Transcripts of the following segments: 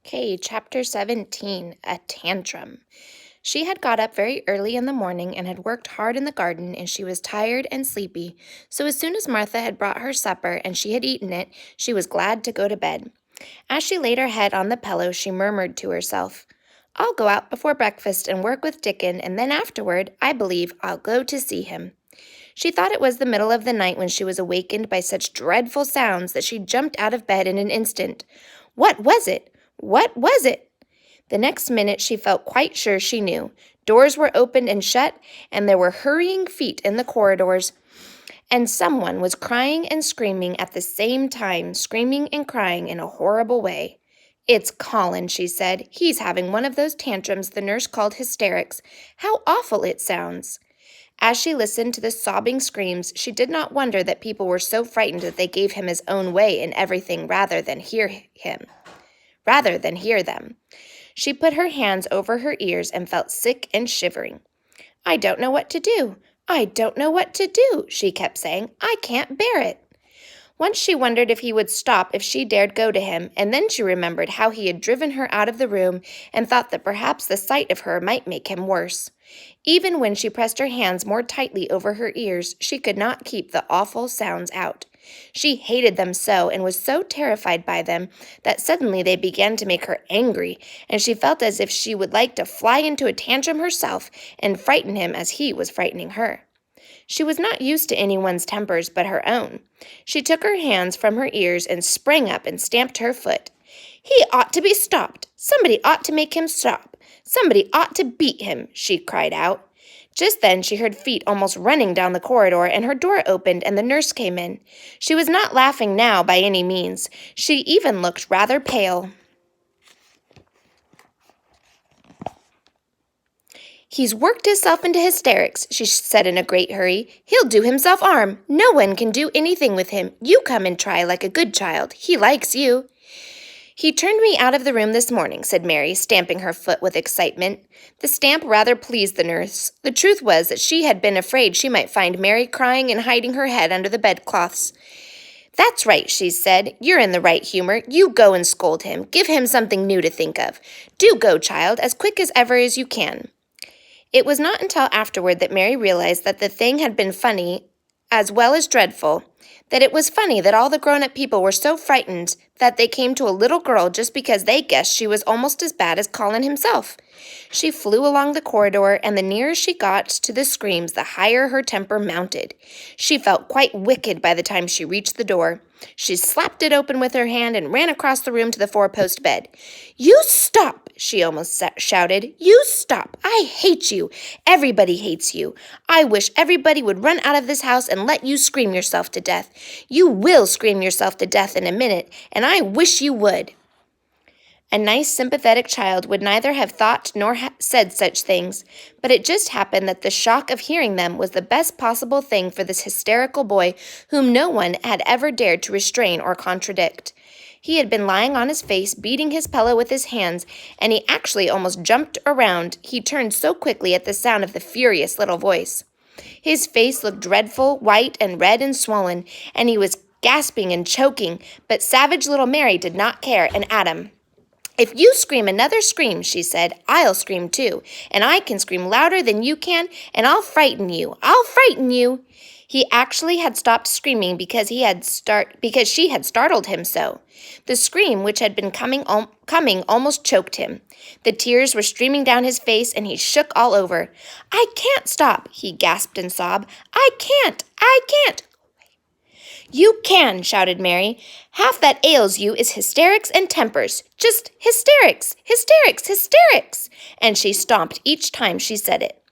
Okay, chapter 17, a tantrum. She had got up very early in the morning and had worked hard in the garden, and she was tired and sleepy. So as soon as Martha had brought her supper and she had eaten it, she was glad to go to bed. As she laid her head on the pillow, she murmured to herself, I'll go out before breakfast and work with Dickon, and then afterward, I believe, I'll go to see him. She thought it was the middle of the night when she was awakened by such dreadful sounds that she jumped out of bed in an instant. What was it? What was it? The next minute she felt quite sure she knew. Doors were opened and shut, and there were hurrying feet in the corridors, and someone was crying and screaming at the same time, screaming and crying in a horrible way. It's Colin, she said. He's having one of those tantrums the nurse called hysterics. How awful it sounds. As she listened to the sobbing screams, she did not wonder that people were so frightened that they gave him his own way in everything rather than hear them. She put her hands over her ears and felt sick and shivering. I don't know what to do. I don't know what to do, she kept saying. I can't bear it. Once she wondered if he would stop if she dared go to him, and then she remembered how he had driven her out of the room and thought that perhaps the sight of her might make him worse. Even when she pressed her hands more tightly over her ears, she could not keep the awful sounds out. She hated them so and was so terrified by them that suddenly they began to make her angry, and she felt as if she would like to fly into a tantrum herself and frighten him as he was frightening her. She was not used to anyone's tempers but her own. She took her hands from her ears and sprang up and stamped her foot. He ought to be stopped. Somebody ought to make him stop. Somebody ought to beat him, she cried out. Just then she heard feet almost running down the corridor, and her door opened and the nurse came in. She was not laughing now by any means. She even looked rather pale. He's worked himself into hysterics, she said in a great hurry. He'll do himself harm. No one can do anything with him. You come and try like a good child. He likes you. He turned me out of the room this morning, said Mary, stamping her foot with excitement. The stamp rather pleased the nurse. The truth was that she had been afraid she might find Mary crying and hiding her head under the bedclothes. That's right, she said. You're in the right humor. You go and scold him. Give him something new to think of. Do go, child, as quick as ever as you can. It was not until afterward that Mary realized that the thing had been funny as well as dreadful, that it was funny that all the grown-up people were so frightened that they came to a little girl just because they guessed she was almost as bad as Colin himself. She flew along the corridor, and the nearer she got to the screams, the higher her temper mounted. She felt quite wicked by the time she reached the door. She slapped it open with her hand and ran across the room to the four-post bed. You stop, she almost shouted. You stop. I hate you. Everybody hates you. I wish everybody would run out of this house and let you scream yourself to death. You will scream yourself to death in a minute, and I wish you would. A nice, sympathetic child would neither have thought nor said such things, but it just happened that the shock of hearing them was the best possible thing for this hysterical boy whom no one had ever dared to restrain or contradict. He had been lying on his face, beating his pillow with his hands, and he actually almost jumped around. He turned so quickly at the sound of the furious little voice. His face looked dreadful, white and red and swollen, and he was gasping and choking, but savage little Mary did not care, and Adam. If you scream another scream, she said, I'll scream too, and I can scream louder than you can, and I'll frighten you. I'll frighten you. He actually had stopped screaming because she had startled him so. The scream, which had been coming almost choked him. The tears were streaming down his face, and he shook all over. I can't stop, he gasped and sobbed. I can't. You can, shouted Mary. Half that ails you is hysterics and tempers. Just hysterics, hysterics, hysterics. And she stomped each time she said it.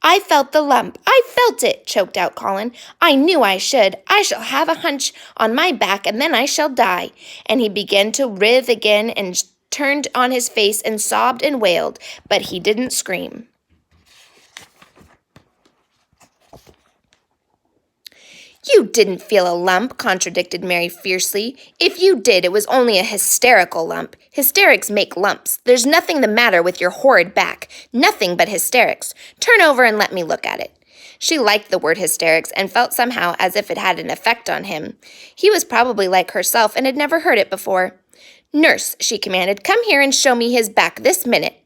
I felt the lump. I felt it, choked out Colin. I knew I should. I shall have a hunch on my back, and then I shall die. And he began to writhe again and turned on his face and sobbed and wailed, but he didn't scream. You didn't feel a lump, contradicted Mary fiercely. If you did, it was only a hysterical lump. Hysterics make lumps. There's nothing the matter with your horrid back. Nothing but hysterics. Turn over and let me look at it. She liked the word hysterics and felt somehow as if it had an effect on him. He was probably like herself and had never heard it before. "Nurse," she commanded, "come here and show me his back this minute."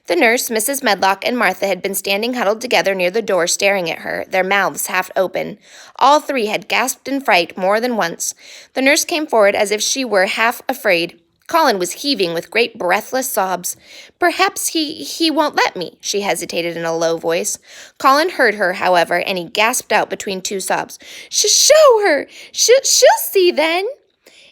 The nurse, Mrs. Medlock, and Martha had been standing huddled together near the door staring at her, their mouths half open. All three had gasped in fright more than once. The nurse came forward as if she were half afraid. Colin was heaving with great breathless sobs. "Perhaps he won't let me," she hesitated in a low voice. Colin heard her, however, and he gasped out between two sobs, "Show her! She'll see then."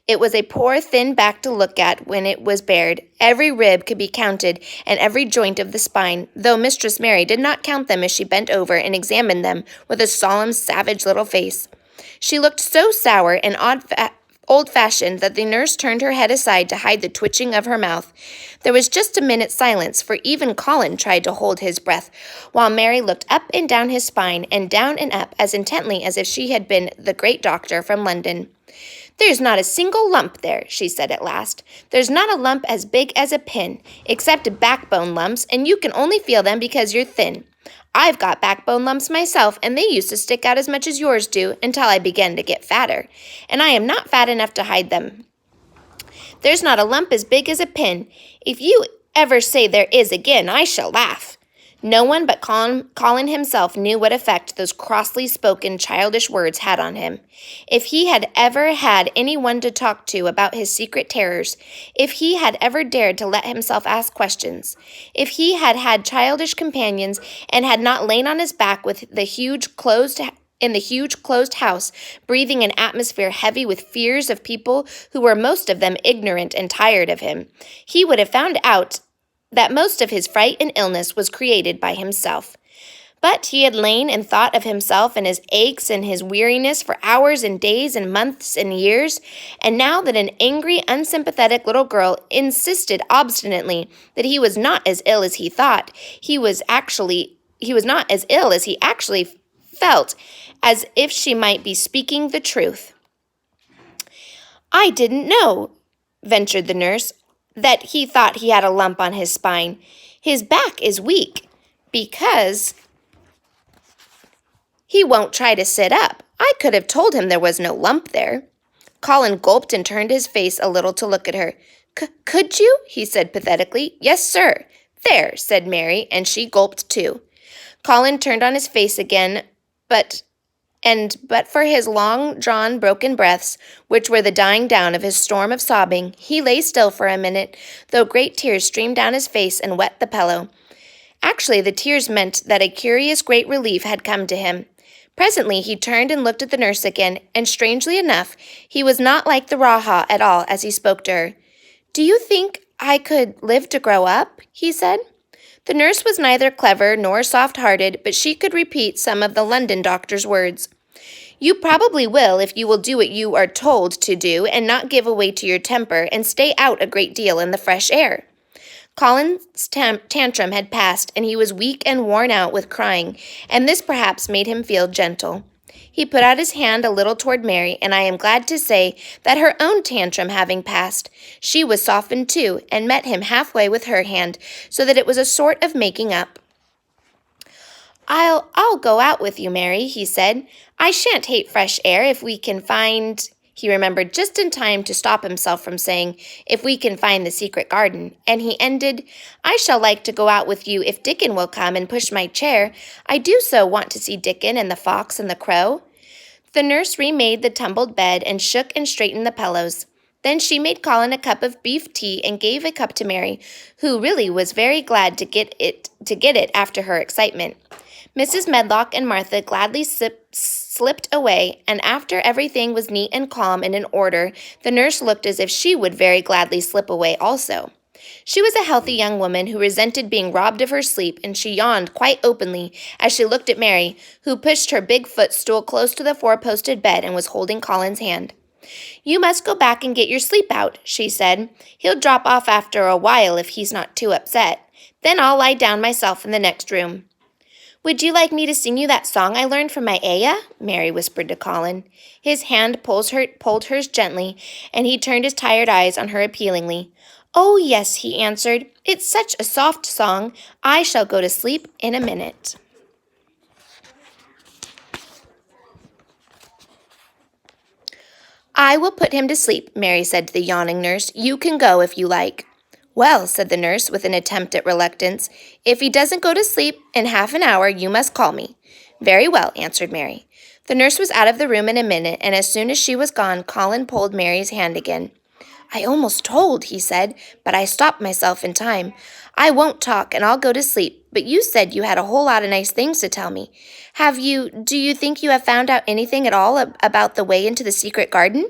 It was a poor thin back to look at when it was bared. Every rib could be counted, and every joint of the spine, though Mistress Mary did not count them as she bent over and examined them with a solemn, savage little face. She looked so sour and old-fashioned that the nurse turned her head aside to hide the twitching of her mouth. There was just a minute's silence, for even Colin tried to hold his breath, while Mary looked up and down his spine and down and up as intently as if she had been the great doctor from London. "There's not a single lump there," she said at last. "There's not a lump as big as a pin, except backbone lumps, and you can only feel them because you're thin. I've got backbone lumps myself, and they used to stick out as much as yours do until I began to get fatter, and I am not fat enough to hide them. There's not a lump as big as a pin. If you ever say there is again, I shall laugh." No one but Colin himself knew what effect those crossly spoken, childish words had on him. If he had ever had any one to talk to about his secret terrors, if he had ever dared to let himself ask questions, if he had had childish companions and had not lain on his back in the huge closed house, breathing an atmosphere heavy with fears of people who were most of them ignorant and tired of him, he would have found out that most of his fright and illness was created by himself. But he had lain and thought of himself and his aches and his weariness for hours and days and months and years, and now that an angry, unsympathetic little girl insisted obstinately that he was not as ill as he thought, he was not as ill as he actually felt, as if she might be speaking the truth. "I didn't know," ventured the nurse, "that he thought he had a lump on his spine. His back is weak because he won't try to sit up. I could have told him there was no lump there." Colin gulped and turned his face a little to look at her. Could you?" he said pathetically. "Yes, sir." "There," said Mary, and she gulped too. Colin turned on his face again, but for his long-drawn, broken breaths, which were the dying down of his storm of sobbing, he lay still for a minute, though great tears streamed down his face and wet the pillow. Actually, the tears meant that a curious great relief had come to him. Presently he turned and looked at the nurse again, and strangely enough, he was not like the Raja at all as he spoke to her. "Do you think I could live to grow up?" he said. The nurse was neither clever nor soft-hearted, but she could repeat some of the London doctor's words. "You probably will if you will do what you are told to do and not give way to your temper and stay out a great deal in the fresh air." Colin's tantrum had passed, and he was weak and worn out with crying, and this perhaps made him feel gentle. He put out his hand a little toward Mary, and I am glad to say that her own tantrum having passed, she was softened too, and met him halfway with her hand, so that it was a sort of making up. I'll go out with you, Mary," he said. "I shan't hate fresh air if we can find—" He remembered just in time to stop himself from saying, "if we can find the secret garden," and he ended, "I shall like to go out with you if Dickon will come and push my chair. I do so want to see Dickon and the fox and the crow." The nurse remade the tumbled bed and shook and straightened the pillows. Then she made Colin a cup of beef tea and gave a cup to Mary, who really was very glad to get it after her excitement. Mrs. Medlock and Martha gladly slipped away, and after everything was neat and calm and in order, the nurse looked as if she would very gladly slip away also. She was a healthy young woman who resented being robbed of her sleep, and she yawned quite openly as she looked at Mary, who pushed her big footstool close to the four-posted bed and was holding Colin's hand. "You must go back and get your sleep out," she said. "He'll drop off after a while if he's not too upset. Then I'll lie down myself in the next room." "Would you like me to sing you that song I learned from my Aya?" Mary whispered to Colin. His hand pulled hers gently, and he turned his tired eyes on her appealingly. "Oh, yes," he answered. "It's such a soft song. I shall go to sleep in a minute." I will put him to sleep, Mary said to the yawning nurse. You can go if you like. Well, said the nurse with an attempt at reluctance, if he doesn't go to sleep in half an hour, you must call me. Very well, answered Mary. The nurse was out of the room in a minute, and as soon as she was gone, Colin pulled Mary's hand again. I almost told, he said, but I stopped myself in time. I won't talk, and I'll go to sleep, but you said you had a whole lot of nice things to tell me. Do you think you have found out anything at all about the way into the secret garden?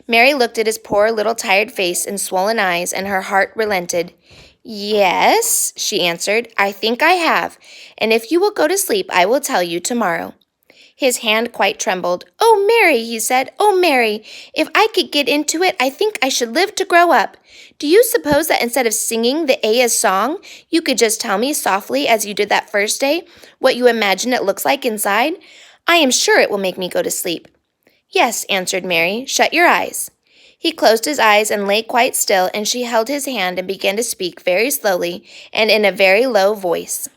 Mary looked at his poor little tired face and swollen eyes, and her heart relented. Yes, she answered, I think I have, and if you will go to sleep, I will tell you tomorrow. His hand quite trembled. Oh, Mary, he said, oh, Mary, if I could get into it, I think I should live to grow up. Do you suppose that instead of singing the Aya's song, you could just tell me softly, as you did that first day, what you imagine it looks like inside? I am sure it will make me go to sleep. Yes, answered Mary, shut your eyes. He closed his eyes and lay quite still, and she held his hand and began to speak very slowly and in a very low voice.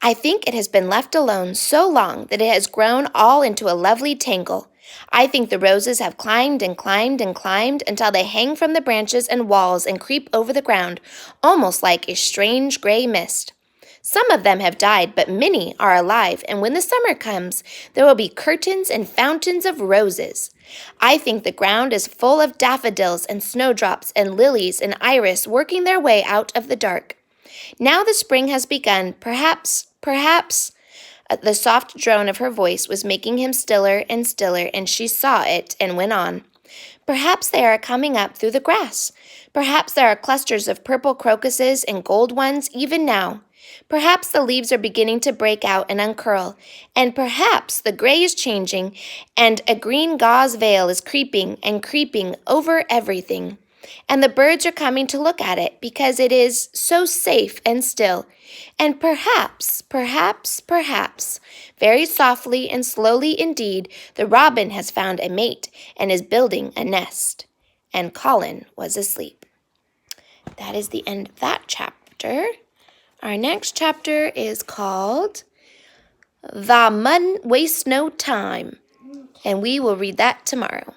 I think it has been left alone so long that it has grown all into a lovely tangle. I think the roses have climbed and climbed and climbed until they hang from the branches and walls and creep over the ground, almost like a strange gray mist. Some of them have died, but many are alive, and when the summer comes, there will be curtains and fountains of roses. I think the ground is full of daffodils and snowdrops and lilies and iris working their way out of the dark. Now the spring has begun, perhaps, the soft drone of her voice was making him stiller, and she saw it and went on. Perhaps they are coming up through the grass. Perhaps there are clusters of purple crocuses and gold ones even now. Perhaps the leaves are beginning to break out and uncurl, and perhaps the gray is changing, and a green gauze veil is creeping and creeping over everything. And the birds are coming to look at it because it is so safe and still. And perhaps, very softly and slowly indeed, the robin has found a mate and is building a nest. And Colin was asleep. That is the end of that chapter. Our next chapter is called The Mud Wastes No Time, and we will read that tomorrow.